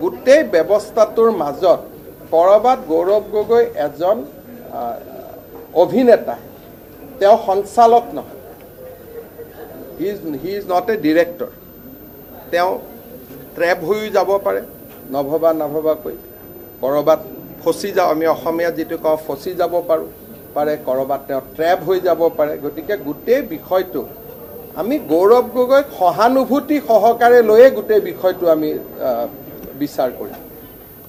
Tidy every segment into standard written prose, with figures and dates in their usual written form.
গোটেই ব্যৱস্থাটোৰ মাজত কৰবাত গৌৰৱ গগৈ এজন অভিনেতা, তেওঁ সঞ্চালক নহয়, he is not a director. তেওঁ ট্ৰেপ হৈও যাব পাৰে, নভবাকৈ কৰবাত ফচি যাওঁ, আমি অসমীয়াত যিটো কওঁ ফচি যাব পাৰে, কৰবাত তেওঁ ট্ৰেপ হৈ যাব পাৰে। গতিকে গোটেই বিষয়টো আমি গৌৰৱ গগৈক সহানুভূতি সহকাৰে লৈয়ে গোটেই বিষয়টো আমি বিচাৰ কৰিম।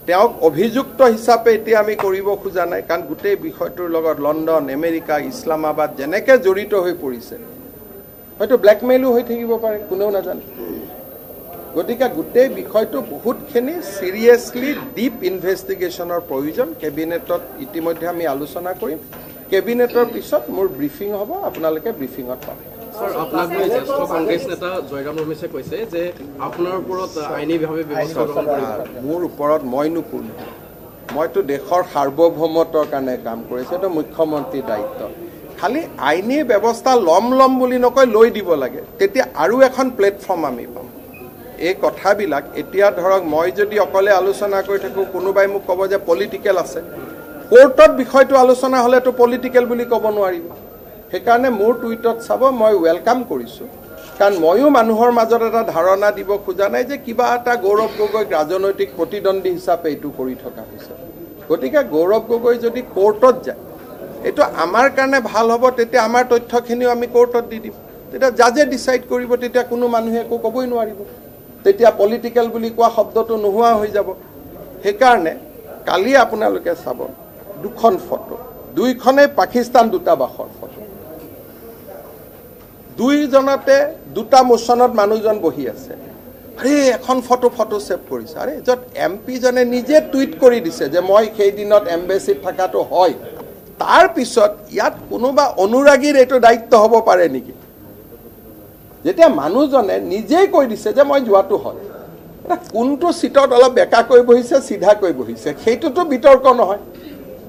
তেওঁক অভিযুক্ত হিচাপে এতিয়া আমি কৰিব খোজা নাই, কাৰণ গোটেই বিষয়টোৰ লগত লণ্ডন, আমেৰিকা, ইছলামাবাদ যেনেকৈ জড়িত হৈ পৰিছে, হয়তো ব্লেকমেইলো হৈ থাকিব পাৰে, কোনেও নাজানে। গতিকে গোটেই বিষয়টো বহুতখিনি চিৰিয়াছলি ডিপ ইনভেষ্টিগেশ্যনৰ প্ৰয়োজন। কেবিনেটত ইতিমধ্যে আমি আলোচনা কৰিম। কেবিনেটৰ পিছত মোৰ ব্ৰিফিং হ'ব, আপোনালোকে ব্ৰিফিঙত পাব। স্যাৰ, আপনাৰ জ্যেষ্ঠ কংগ্ৰেস নেতা জয়ৰাম ৰমেশে কৈছে যে আপোনাৰ ওপৰত আইনীভাৱে ব্যৱস্থা গ্ৰহণ কৰিব। মোৰ ওপৰত মইনো কোন? মইতো দেশৰ সাৰ্বভৌমত্বৰ কাৰণে কাম কৰিছোঁ, এইটো মুখ্যমন্ত্ৰীৰ দায়িত্ব। খালি আইনী ব্যৱস্থা ল'ম বুলি নকৈ লৈ দিব লাগে, তেতিয়া আৰু এখন প্লেটফৰ্ম আমি পাম। এই কথাবিলাক এতিয়া ধৰক মই যদি অকলে আলোচনা কৰি থাকোঁ, কোনোবাই মোক ক'ব যে পলিটিকেল আছে। কোৰ্টত বিষয়টো আলোচনা হ'লেতো পলিটিকেল বুলি ক'ব নোৱাৰিব। সেইকাৰণে মোৰ টুইটত চাব, মই ৱেলকাম কৰিছোঁ, কাৰণ ময়ো মানুহৰ মাজত এটা ধাৰণা দিব খোজা নাই যে কিবা এটা গৌৰৱ গগৈক ৰাজনৈতিক প্ৰতিদ্বন্দ্বী হিচাপে এইটো কৰি থকা হৈছে। গতিকে গৌৰৱ গগৈ যদি কোৰ্টত যায়, এইটো আমাৰ কাৰণে ভাল হ'ব। তেতিয়া আমাৰ তথ্যখিনিও আমি কোৰ্টত দি দিম, তেতিয়া জাজে ডিচাইড কৰিব, তেতিয়া কোনো মানুহে একো ক'বই নোৱাৰিব। তেতিয়া পলিটিকেল বুলি কোৱা শব্দটো নোহোৱা হৈ যাব। সেইকাৰণে কালি আপোনালোকে চাব দুখন ফটো, দুইখনেই পাকিস্তান দূতাবাসৰ ফটো। দুইজনতে দুটা মোচনত মানুহজন বহি আছে। আৰে এখন ফটো ছেভ কৰিছে। আৰে য'ত এমপিজনে নিজে টুইট কৰি দিছে যে মই সেইদিনত এম্বেচিত থকাটো হয়, তাৰপিছত ইয়াত কোনোবা অনুৰাগীৰ এইটো দায়িত্ব হ'ব পাৰে নেকি? যেতিয়া মানুহজনে নিজেই কৈ দিছে যে মই যোৱাটো হয়, কোনটো চিটত অলপ বেকাকৈ বহিছে, চিধাকৈ বহিছে, সেইটোতো বিতৰ্ক নহয়।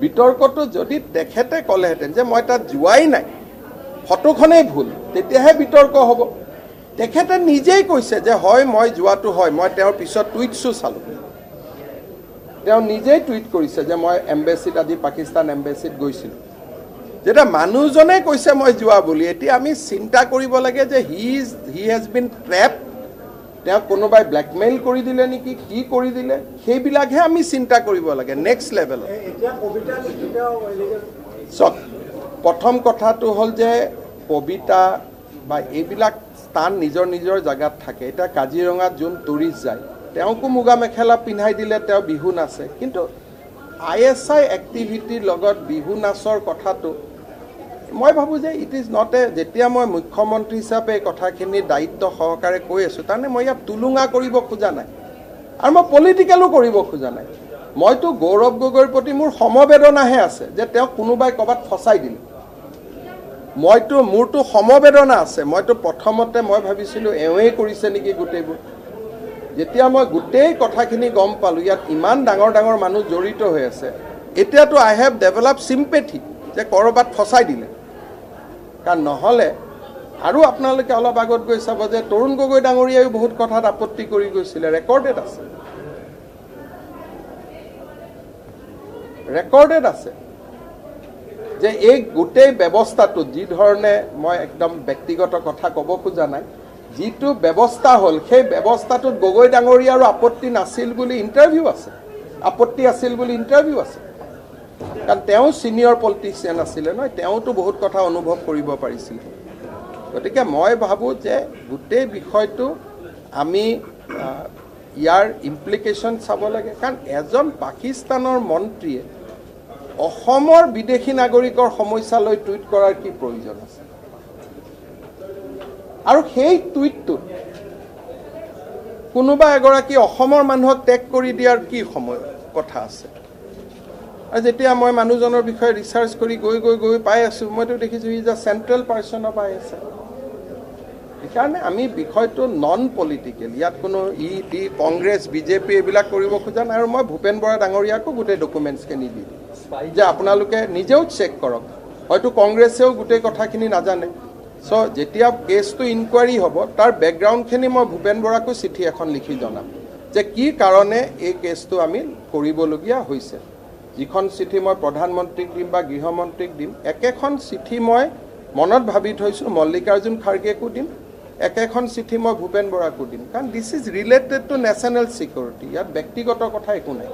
বিতৰ্কটো যদি তেখেতে ক'লেহেঁতেন যে মই তাত যোৱাই নাই, ফটোখনেই ভুল, তেতিয়াহে বিতৰ্ক হ'ব। তেখেতে নিজেই কৈছে যে হয় মই যোৱাটো হয়, মই তেওঁৰ পিছত টুইটছো চালোঁ, তেওঁ নিজেই টুইট কৰিছে যে মই এম্বেচিত, আজি পাকিস্তান এম্বেচিত গৈছিলোঁ। যেতিয়া মানুহজনে কৈছে মই যোৱা বুলি, এতিয়া আমি চিন্তা কৰিব লাগে যে হি হেজ বিন ট্ৰেপ, তেওঁক কোনোবাই ব্লেকমেইল কৰি দিলে নেকি, কি কৰি দিলে, সেইবিলাকহে আমি চিন্তা কৰিব লাগে নেক্সট লেভেলত। চক, প্ৰথম কথাটো হ'ল যে কবিতা বা এইবিলাক স্থান নিজৰ জেগাত থাকে। এতিয়া কাজিৰঙাত যোন টুৰিষ্ট যায়, তেওঁকো মুগা মেখেলা পিন্ধাই দিলে, তেওঁ বিহু নাচে। কিন্তু ISI এক্টিভিটিৰ লগত বিহু নাচৰ কথাটো মই ভাবোঁ যে ইট ইজ নট এ, যেতিয়া মই মুখ্যমন্ত্ৰী হিচাপে এই কথাখিনি দায়িত্ব সহকাৰে কৈ আছোঁ, তাৰমানে মই ইয়াত তুলুঙা কৰিব খোজা নাই, আৰু মই পলিটিকেলো কৰিব খোজা নাই। মইতো গৌৰৱ গগৈৰ প্ৰতি মোৰ সমবেদনাহে আছে যে তেওঁক কোনোবাই ক'ৰবাত ফচাই দিলে। মোৰতো সমবেদনা আছে। মইতো প্ৰথমতে মই ভাবিছিলোঁ এওঁৱেই কৰিছে নেকি গোটেইবোৰ। যেতিয়া মই গোটেই কথাখিনি গম পালোঁ, ইয়াত ইমান ডাঙৰ মানুহ জড়িত হৈ আছে, এতিয়াতো আই হেভ ডেভেলপ চিম্পেথি যে ক'ৰবাত ফচাই দিলে। কাৰণ নহ'লে আৰু আপোনালোকে অলপ আগত গৈ চাব যে তৰুণ গগৈ ডাঙৰীয়াইও বহুত কথাত আপত্তি কৰি গৈছিলে, ৰেকৰ্ডেড আছে যে এই গোটেই ব্যৱস্থাটোত যি ধৰণে, মই একদম ব্যক্তিগত কথা ক'ব খোজা নাই, যিটো ব্যৱস্থা হ'ল সেই ব্যৱস্থাটোত গগৈ ডাঙৰীয়াৰো আপত্তি নাছিল বুলি ইণ্টাৰভিউ আছে, আপত্তি আছিল বুলি ইণ্টাৰভিউ আছে। কাৰণ তেওঁ ছিনিয়ৰ পলিটিচিয়ান আছিলে নহয়, তেওঁতো বহুত কথা অনুভৱ কৰিব পাৰিছিল। গতিকে মই ভাবোঁ যে গোটেই বিষয়টো আমি ইয়াৰ ইমপ্লিকেশ্যন চাব লাগে। কাৰণ এজন পাকিস্তানৰ মন্ত্ৰীয়ে অসমৰ বিদেশী নাগৰিকৰ সমস্যা লৈ টুইট কৰাৰ কি প্ৰয়োজন আছে? আৰু সেই টুইটটোত কোনোবা এগৰাকী অসমৰ মানুহক টেগ কৰি দিয়াৰ কি কথা আছে? আৰু যেতিয়া মই মানুহজনৰ বিষয়ে ৰিচাৰ্চ কৰি গৈ পাই আছোঁ, মইতো দেখিছোঁ he is a central person of ISI। সেইকাৰণে আমি বিষয়টো নন পলিটিকেল, ইয়াত কোনো কংগ্ৰেছ, বিজেপি এইবিলাক কৰিব খোজা নাই। আৰু মই ভূপেন বৰা ডাঙৰীয়াকো গোটেই ডকুমেণ্টছখিনি দি দিম যে আপোনালোকে নিজেও চেক কৰক। হয়তো কংগ্ৰেছেও গোটেই কথাখিনি নাজানে। চ' যেতিয়া কেছটো ইনকুৱাৰী হ'ব, তাৰ বেকগ্ৰাউণ্ডখিনি মই ভূপেন বৰাকো চিঠি এখন লিখি জনাম যে যে কি কাৰণে এই কেছটো আমি কৰিবলগীয়া হৈছে যিখন চিঠি মই প্ৰধানমন্ত্ৰীক দিম বা গৃহমন্ত্ৰীক দিম একেখন চিঠি মই মনত ভাবি থৈছোঁ মল্লিকাৰ্জুন খাৰ্গেকো দিম একেখন চিঠি মই ভূপেন বৰাকো দিম কাৰণ this is related to national security ইয়াত ব্যক্তিগত কথা একো নাই